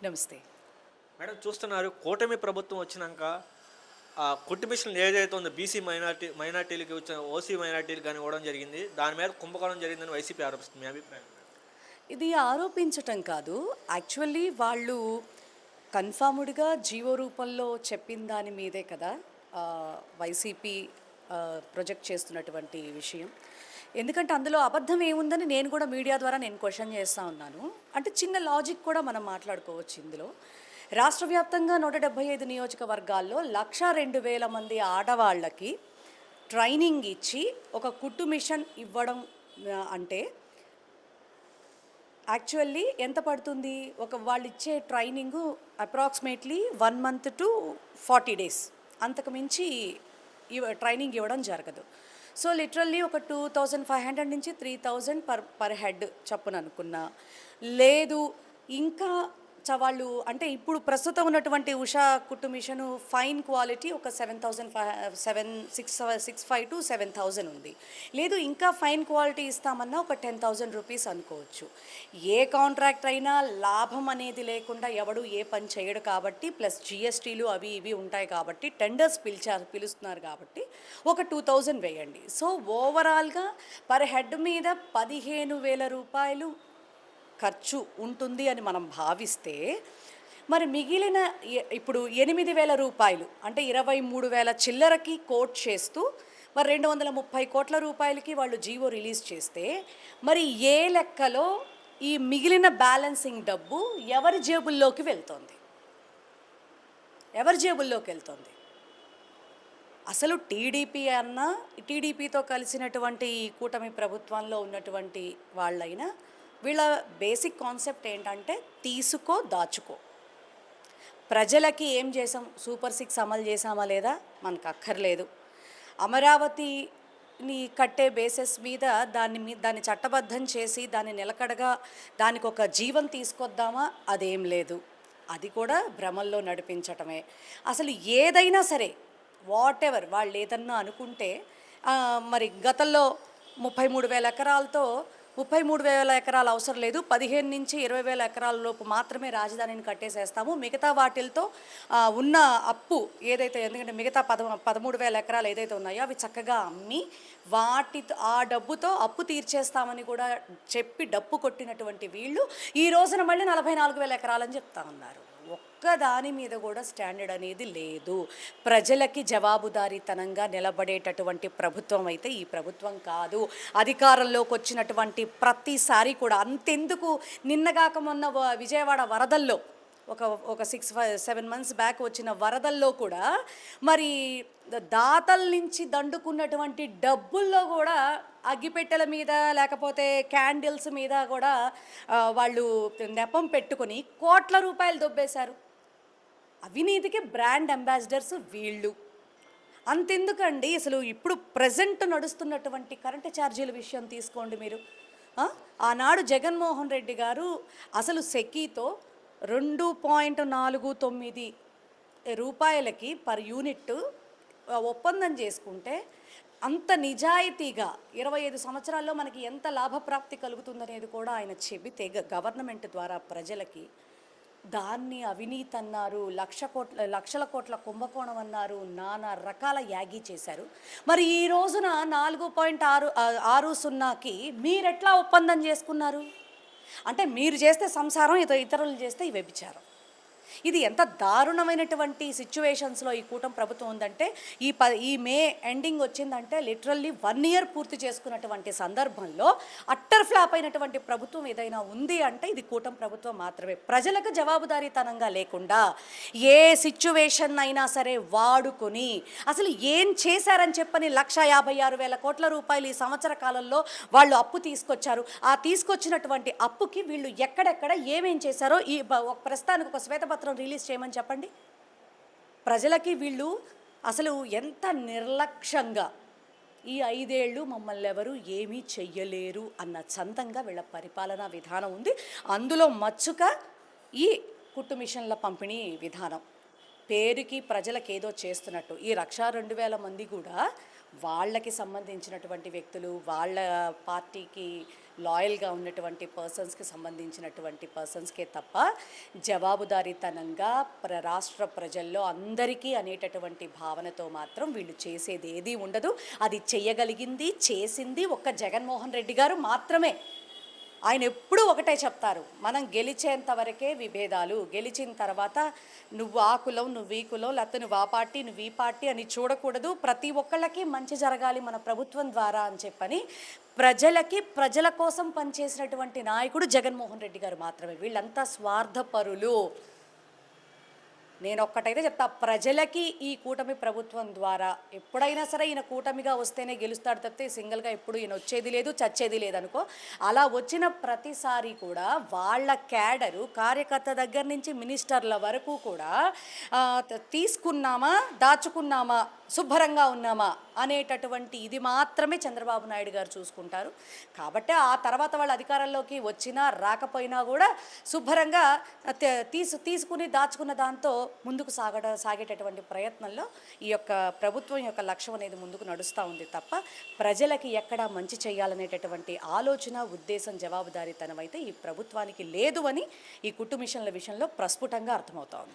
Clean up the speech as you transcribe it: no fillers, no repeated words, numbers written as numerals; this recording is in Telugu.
నమస్తే. మేడం చూస్తున్నారు కూటమి ప్రభుత్వం వచ్చినాక కుట్టు మిషన్లు ఏదైతే ఉందో బీసీ మైనార్టీలకి వచ్చిన ఓసీ మైనార్టీలకు కానీ ఇవ్వడం జరిగింది. దాని మీద కుంభకోణం జరిగిందని వైసీపీ ఆరోపిస్తుంది. మీ అభిప్రాయం? ఇది ఆరోపించటం కాదు. యాక్చువల్లీ వాళ్ళు కన్ఫర్మ్డ్‌గా జీవో రూపంలో చెప్పిన దాని మీదే కదా వైసీపీ ప్రొజెక్ట్ చేస్తున్నటువంటి విషయం. ఎందుకంటే అందులో అబద్ధం ఏముందని నేను కూడా మీడియా ద్వారా క్వెషన్ చేస్తా ఉన్నాను. అంటే చిన్న లాజిక్ కూడా మనం మాట్లాడుకోవచ్చు ఇందులో. రాష్ట్ర వ్యాప్తంగా 175 నియోజకవర్గాల్లో 1,02,000 మంది ఆడవాళ్ళకి ట్రైనింగ్ ఇచ్చి ఒక కుట్టు మిషన్ ఇవ్వడం అంటే యాక్చువల్లీ ఎంత పడుతుంది? వాళ్ళు ఇచ్చే training approximately 1 month to 40 days, అంతకు మించి ట్రైనింగ్ ఇవ్వడం జరగదు. సో లిటరల్లీ ఒక 2,500 నుంచి 3,000 పర్ హెడ్ చప్పున అనుకున్నా. లేదు ఇంకా వాళ్ళు అంటే ఇప్పుడు ప్రస్తుతం ఉన్నటువంటి ఉషా కుట్టు మిషను ఫైన్ క్వాలిటీ ఒక 7,565 టు 7,000 ఉంది. లేదు ఇంకా ఫైన్ క్వాలిటీ ఇస్తామన్నా ఒక 10,000 రూపీస్ అనుకోవచ్చు. ఏ కాంట్రాక్ట్ అయినా లాభం అనేది లేకుండా ఎవడు ఏ పని చేయడు కాబట్టి, ప్లస్ జిఎస్టీలు అవి ఇవి ఉంటాయి కాబట్టి టెండర్స్ పిలుస్తున్నారు కాబట్టి ఒక 2,000 వేయండి. సో ఓవరాల్గా పర్ హెడ్ మీద 15,000 రూపాయలు ఖర్చు ఉంటుంది అని మనం భావిస్తే, మరి మిగిలిన ఇప్పుడు 8,000 రూపాయలు అంటే 23,000 చిల్లరకి కోట్ చేస్తూ మరి 230 కోట్ల రూపాయలకి వాళ్ళు జీవో రిలీజ్ చేస్తే, మరి ఏ లెక్కలో ఈ మిగిలిన బ్యాలెన్సింగ్ డబ్బు ఎవరి జేబుల్లోకి వెళ్తోంది? ఎవరి జేబుల్లోకి వెళ్తుంది? అసలు టీడీపీతో కలిసినటువంటి ఈ కూటమి ప్రభుత్వంలో ఉన్నటువంటి వాళ్ళైనా వీళ్ళ బేసిక్ కాన్సెప్ట్ ఏంటంటే తీసుకో దాచుకో. ప్రజలకి ఏం చేసాం? సూపర్ 6 అమలు చేసామా లేదా మనకు అక్కర్లేదు. అమరావతిని కట్టే బేసిస్ మీద దాన్ని చట్టబద్ధం చేసి దాన్ని నిలకడగా దానికి ఒక జీవం తీసుకొద్దామా? అదేం లేదు. అది కూడా భ్రమల్లో నడిపించటమే. అసలు ఏదైనా సరే వాట్ ఎవర్ వాళ్ళు ఏదన్నా అనుకుంటే మరి గతంలో 33,000 ఎకరాలతో 33,000 ఎకరాలు అవసరం లేదు, 15 నుంచి 20,000 ఎకరాల లోపు మాత్రమే రాజధానిని కట్టేసేస్తాము, మిగతా వాటిలతో ఉన్న అప్పు ఏదైతే, ఎందుకంటే మిగతా 13,000 ఎకరాలు ఏదైతే ఉన్నాయో అవి చక్కగా అమ్మి ఆ డబ్బుతో అప్పు తీర్చేస్తామని కూడా చెప్పి డప్పు కొట్టినటువంటి వీళ్ళు ఈ రోజున మళ్ళీ 44,000 ఎకరాలని చెప్తా ఉన్నారు. ఒక్కదాని మీద కూడా స్టాండర్డ్ అనేది లేదు. ప్రజలకి జవాబుదారీతనంగా నిలబడేటటువంటి ప్రభుత్వం అయితే ఈ ప్రభుత్వం కాదు. అధికారంలోకి వచ్చినటువంటి ప్రతిసారి కూడా అంతెందుకు, నిన్నగాక మొన్న విజయవాడ వరదల్లో ఒక 6-7 మంత్స్ బ్యాక్ వచ్చిన వరదల్లో కూడా మరి దాతల నుంచి దండుకున్నటువంటి డబ్బుల్లో కూడా అగ్గిపెట్టెల మీద లేకపోతే క్యాండిల్స్ మీద కూడా వాళ్ళు నెపం పెట్టుకొని కోట్ల రూపాయలు దొబ్బేశారు. అవినీతికి బ్రాండ్ అంబాసిడర్స్ వీళ్ళు. అంతెందుకండి, అసలు ఇప్పుడు ప్రజెంట్ నడుస్తున్నటువంటి కరెంటు ఛార్జీల విషయం తీసుకోండి మీరు. ఆనాడు జగన్మోహన్ రెడ్డి గారు అసలు సెకీతో 2.49 రూపాయలకి పర్ యూనిట్ ఒప్పందం చేసుకుంటే అంత నిజాయితీగా 25 సంవత్సరాల్లో మనకి ఎంత లాభప్రాప్తి కలుగుతుందనేది కూడా ఆయన చెబితే గవర్నమెంట్ ద్వారా ప్రజలకి, దాన్ని అవినీతి అన్నారు, లక్షల కోట్ల కుంభకోణం అన్నారు, నానా రకాల యాగి చేశారు. మరి ఈ రోజున 4.60కి మీరెట్లా ఒప్పందం చేసుకున్నారు? అంటే మీరు చేస్తే సంసారం, ఇతరులు చేస్తే వ్యభిచారం. ఇది ఎంత దారుణమైనటువంటి సిచ్యువేషన్స్లో ఈ కూటమి ప్రభుత్వం ఉందంటే, ఈ మే ఎండింగ్ వచ్చిందంటే లిటరల్లీ 1 ఇయర్ పూర్తి చేసుకున్నటువంటి సందర్భంలో అట్టర్ ఫ్లాప్ అయినటువంటి ప్రభుత్వం ఏదైనా ఉంది అంటే ఇది కూటమి ప్రభుత్వం మాత్రమే. ప్రజలకు జవాబుదారీతనంగా లేకుండా ఏ సిచ్యువేషన్ అయినా సరే వాడుకొని అసలు ఏం చేశారని చెప్పని 1,56,000 కోట్ల రూపాయలు ఈ సంవత్సర కాలంలో వాళ్ళు అప్పు తీసుకొచ్చారు. ఆ తీసుకొచ్చినటువంటి అప్పుకి వీళ్ళు ఎక్కడెక్కడ ఏమేం చేశారో ఈ ప్రస్తుతానికి ఒక శ్వేతపత్రం రిలీజ్ చేయమని చెప్పండి. ప్రజలకి వీళ్ళు అసలు ఎంత నిర్లక్ష్యంగా ఈ 5 ఏళ్ళు మమ్మల్ని ఎవరు ఏమీ చెయ్యలేరు అన్న చందంగా వీళ్ళ పరిపాలనా విధానం ఉంది. అందులో మచ్చుక ఈ కుట్టు మిషన్ల పంపిణీ విధానం. పేరుకి ప్రజలకు ఏదో చేస్తున్నట్టు ఈ 1,02,000 మంది కూడా వాళ్ళకి సంబంధించినటువంటి వ్యక్తులు, వాళ్ళ పార్టీకి లాయల్గా ఉన్నటువంటి పర్సన్స్కి సంబంధించినటువంటి పర్సన్స్కే తప్ప జవాబుదారీతనంగా రాష్ట్ర ప్రజల్లో అందరికీ అనేటటువంటి భావనతో మాత్రం వీళ్ళు చేసేది ఏదీ ఉండదు. అది చెయ్యగలిగింది, చేసింది ఒక్క జగన్మోహన్ రెడ్డి గారు మాత్రమే. ఆయన ఎప్పుడూ ఒకటే చెప్తారు, మనం గెలిచేంత వరకే విభేదాలు, గెలిచిన తర్వాత నువ్వు ఆ కులం, నువ్వు ఈ కులం, లేకపోతే నువ్వు ఆ పార్టీ, నువ్వు ఈ పార్టీ అని చూడకూడదు, ప్రతి ఒక్కళ్ళకి మంచి జరగాలి మన ప్రభుత్వం ద్వారా అని చెప్పని ప్రజలకి, ప్రజల కోసం పనిచేసినటువంటి నాయకుడు జగన్మోహన్ రెడ్డి గారు మాత్రమే. వీళ్ళంతా స్వార్థపరులు. నేను ఒక్కటైతే చెప్తా, ప్రజలకి ఈ కూటమి ప్రభుత్వం ద్వారా ఎప్పుడైనా సరే ఈయన కూటమిగా వస్తేనే గెలుస్తాడు తప్పితే సింగిల్గా ఎప్పుడు ఈయన వచ్చేది లేదు, చచ్చేది లేదనుకో. అలా వచ్చిన ప్రతిసారి కూడా వాళ్ళ క్యాడరు, కార్యకర్త దగ్గర నుంచి మినిస్టర్ల వరకు కూడా తీసుకున్నామా, దాచుకున్నామా, శుభ్రంగా ఉన్నామా అనేటటువంటి ఇది మాత్రమే చంద్రబాబు నాయుడు గారు చూసుకుంటారు. కాబట్టి ఆ తర్వాత వాళ్ళ అధికారంలోకి వచ్చినా రాకపోయినా కూడా శుభ్రంగా తీసుకుని దాచుకున్న దాంతో ముందుకు సాగేటటువంటి ప్రయత్నంలో ఈ యొక్క ప్రభుత్వం యొక్క లక్ష్యం అనేది ముందుకు నడుస్తూ ఉంది తప్ప ప్రజలకి ఎక్కడా మంచి చేయాలనేటటువంటి ఆలోచన, ఉద్దేశం, జవాబుదారీతనం అయితే ఈ ప్రభుత్వానికి లేదు అని ఈ కుట్టు మిషన్ల విషయంలో ప్రస్ఫుటంగా అర్థమవుతా ఉంది.